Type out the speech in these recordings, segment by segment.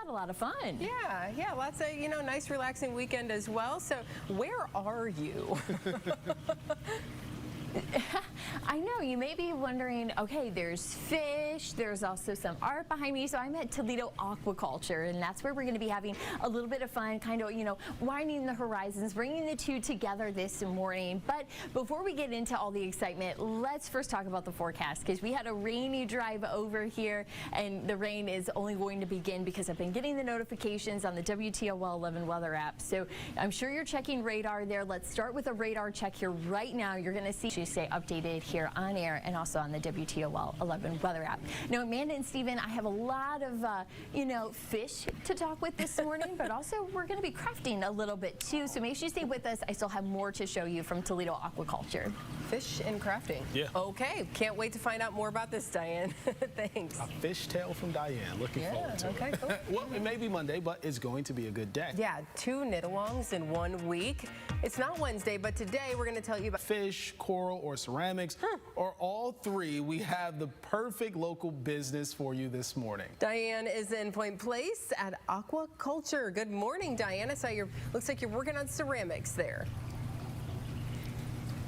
had a lot of fun. Yeah, lots of, nice relaxing weekend as well. So where are you? I know, you may be wondering, okay, there's fish, there's also some art behind me. So I'm at Toledo Aquaculture, and that's where we're going to be having a little bit of fun, kind of, widening the horizons, bringing the two together this morning. But before we get into all the excitement, let's first talk about the forecast, because we had a rainy drive over here, and the rain is only going to begin because I've been getting the notifications on the WTOL 11 weather app. So I'm sure you're checking radar there. Let's start with a radar check here right now. You're going to see stay updated here on air and also on the WTOL 11 weather app. Now, Amanda and Steven, I have a lot of, fish to talk with this morning, but also we're going to be crafting a little bit too. So make sure you stay with us. I still have more to show you from Toledo Aquaculture. Fish and crafting. Yeah. Okay. Can't wait to find out more about this, Diane. Thanks. A fish tale from Diane. Looking forward to it. Cool. Well, it may be Monday, but it's going to be a good day. Yeah, 2 knit-alongs in 1 week. It's not Wednesday, but today we're going to tell you about fish, coral, or ceramics, or all three. We have the perfect local business for you this morning. Diane is in Point Place at Aquaculture. Good morning, Diane. I saw looks like you're working on ceramics there.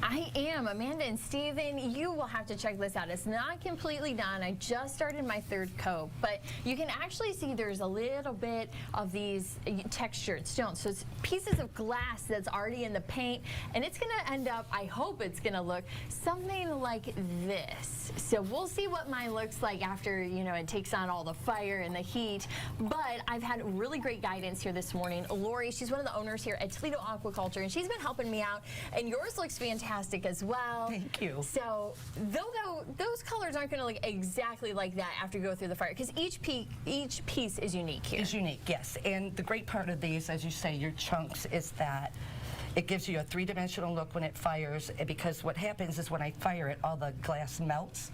I am. Amanda and Steven, you will have to check this out. It's not completely done. I just started my 3rd coat, but you can actually see there's a little bit of these textured stones. So it's pieces of glass that's already in the paint, and it's going to end up, I hope it's going to look something like this. So we'll see what mine looks like after, it takes on all the fire and the heat. But I've had really great guidance here this morning. Lori, she's one of the owners here at Toledo Aquaculture, and she's been helping me out. And yours looks fantastic as well. Thank you. So though those colors aren't going to look exactly like that after you go through the fire, because each piece is unique here. Is unique, yes. And the great part of these, as you say, your chunks, is that it gives you a 3-dimensional look when it fires, because what happens is when I fire it, all the glass melts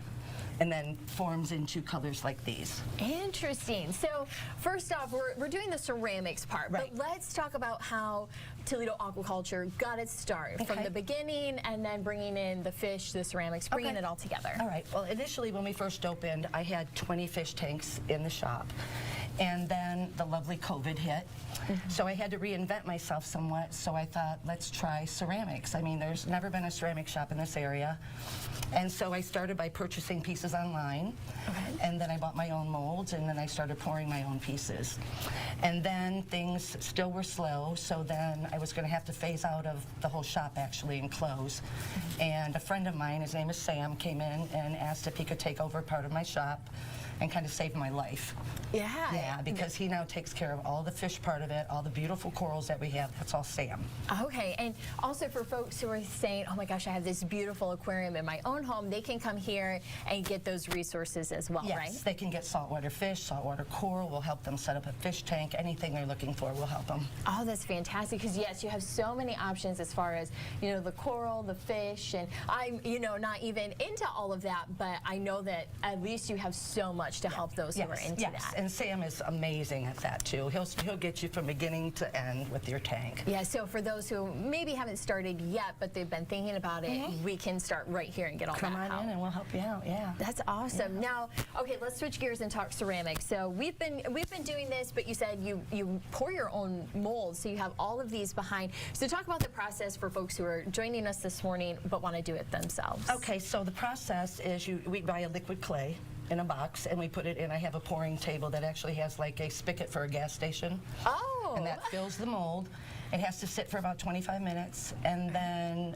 and then forms into colors like these. Interesting. So first off, we're doing the ceramics part, right. But let's talk about how Toledo Aquaculture got its start from the beginning, and then bringing in the fish, the ceramics, bringing it all together. All right. Well, initially when we first opened, I had 20 fish tanks in the shop. And then the lovely COVID hit. So I had to reinvent myself somewhat. So I thought, let's try ceramics. I mean, there's never been a ceramic shop in this area. And so I started by purchasing pieces online. And then I bought my own molds, and then I started pouring my own pieces. And then things still were slow, so then I was going to have to phase out of the whole shop actually and close. And a friend of mine, his name is Sam, came in and asked if he could take over part of my shop and kind of saved my life. Yeah, because he now takes care of all the fish part of it, all the beautiful corals that we have. That's all Sam. Okay, and also for folks who are saying, oh my gosh, I have this beautiful aquarium in my own home, they can come here and get those resources as well, right? Yes, they can get saltwater fish, saltwater coral. We'll help them set up a fish tank. Anything they're looking for, we'll help them. Oh, that's fantastic, because yes, you have so many options as far as, the coral, the fish, and I'm, not even into all of that, but I know that at least you have so much to help those who are into that. And Sam is amazing at that too. He'll get you from beginning to end with your tank. Yeah, so for those who maybe haven't started yet, but they've been thinking about it, we can start right here and get all that help. Come on in and we'll help you out, yeah. That's awesome. Now, okay, let's switch gears and talk ceramics. So we've been doing this, but you said you pour your own molds, so you have all of these behind. So talk about the process for folks who are joining us this morning but want to do it themselves. Okay, so the process is we buy a liquid clay in a box, and we put it in. I have a pouring table that actually has like a spigot for a gas station. Oh! And that fills the mold. It has to sit for about 25 minutes, and then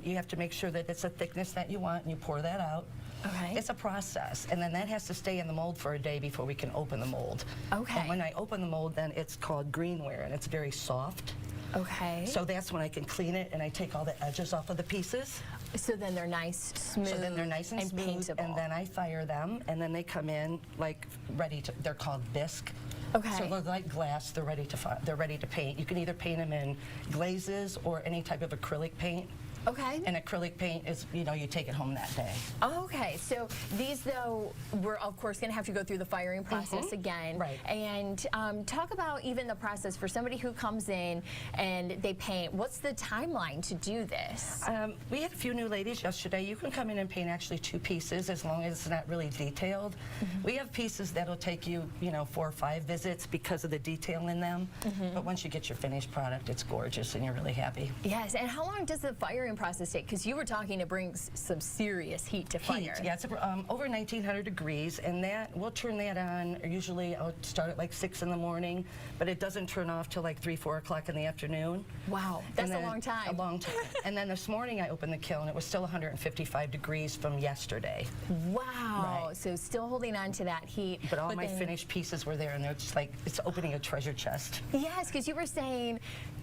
you have to make sure that it's a thickness that you want, and you pour that out. Okay. It's a process, and then that has to stay in the mold for a day before we can open the mold. Okay. And when I open the mold, then it's called greenware, and it's very soft. Okay. So that's when I can clean it, and I take all the edges off of the pieces. So then they're nice, smooth, So then they're nice and smooth, paintable. and then I fire them, and then they come in like ready to. They're called bisque. Okay. So they're like glass. They're ready to paint. You can either paint them in glazes or any type of acrylic paint. Okay. And acrylic paint is, you know, you take it home that day. Okay, so these though, we're of course going to have to go through the firing process again. Right. And talk about even the process for somebody who comes in and they paint. What's the timeline to do this? We had a few new ladies yesterday. You can come in and paint actually 2 pieces as long as it's not really detailed. We have pieces that'll take you, you know, 4 or 5 visits because of the detail in them. But once you get your finished product, it's gorgeous and you're really happy. Yes, and how long does the firing process take? Because you were talking it brings some serious heat to fire. Heat, yeah, it's over 1900 degrees, and that we'll turn that on. Usually I'll start at like 6 in the morning, but it doesn't turn off till like 3, 4 o'clock in the afternoon. Wow, that's a long time. A long time. And then this morning I opened the kiln. It was still 155 degrees from yesterday. Wow, Right. so still holding on to that heat. But all my finished pieces were there, and they're just like, it's opening a treasure chest. Yes, because you were saying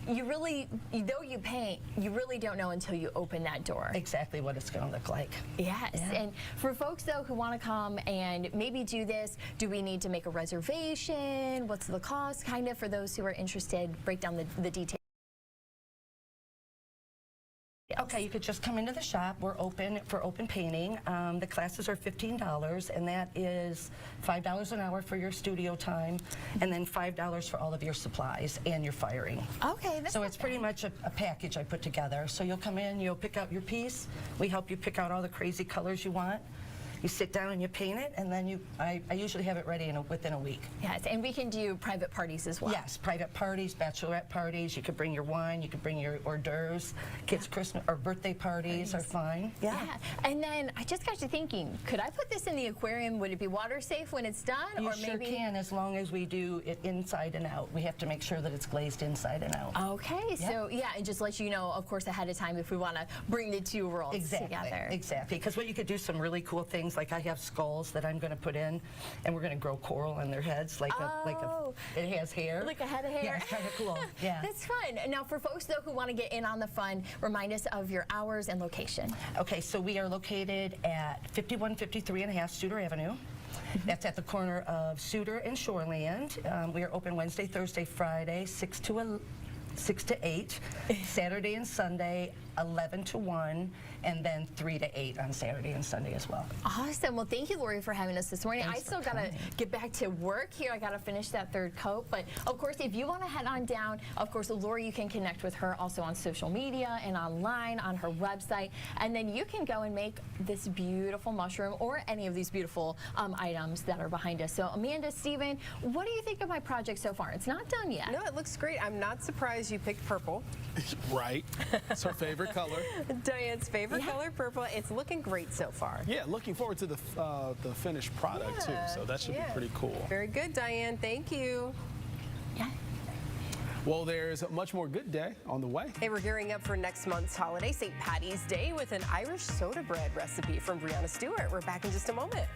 you really, though you paint, you really don't know until you open that door. Exactly what it's going to look like. Yes, Yeah. and for folks though who want to come and maybe do this, do we need to make a reservation? What's the cost, kind of, for those who are interested? Break down the details. Okay, you could just come into the shop. We're open for open painting. The classes are $15, and that is $5 an hour for your studio time, and then $5 for all of your supplies and your firing. Okay, that's So not it's pretty much a package I put together. So you'll come in, you'll pick out your piece. We help you pick out all the crazy colors you want. You sit down and you paint it, and then I usually have it ready within a week. Yes, and we can do private parties as well. Yes, private parties, bachelorette parties. You could bring your wine, you could bring your hors d'oeuvres. Kids' Christmas or birthday parties are fine. Yeah, and then I just got you thinking, could I put this in the aquarium? Would it be water safe when it's done? You or sure maybe can, as long as we do it inside and out. We have to make sure that it's glazed inside and out. Okay, so yeah, and just let you know, of course, ahead of time if we want to bring the 2 worlds together. Exactly, because what you could do some really cool things, like I have skulls that I'm going to put in, and we're going to grow coral on their heads, it has hair. Like a head of hair. Yeah, it's kind of cool. Yeah. That's fun. Now, for folks though who want to get in on the fun, remind us of your hours and location. Okay, so we are located at 5153.5 Suter Avenue. That's at the corner of Suter and Shoreland. We are open Wednesday, Thursday, Friday, 6 to 8, Saturday and Sunday, 11 to 1, and then 3 to 8 on Saturday and Sunday as well. Awesome. Well, thank you, Lori, for having us this morning. Thanks I still for got to coming. get back to work here. I got to finish that 3rd coat. But, of course, if you want to head on down, of course, Lori, you can connect with her also on social media and online on her website. And then you can go and make this beautiful mushroom or any of these beautiful items that are behind us. So, Amanda, Steven, what do you think of my project so far? It's not done yet. No, it looks great. I'm not surprised you picked purple. Right. It's her favorite color. Diane's favorite color, purple. It's looking great so far. Yeah, looking forward to the finished product too. So that should be pretty cool. Very good, Diane. Thank you. Yeah. Well, there's a much more good day on the way. Hey, we're gearing up for next month's holiday, St. Patty's Day, with an Irish soda bread recipe from Brianna Stewart. We're back in just a moment.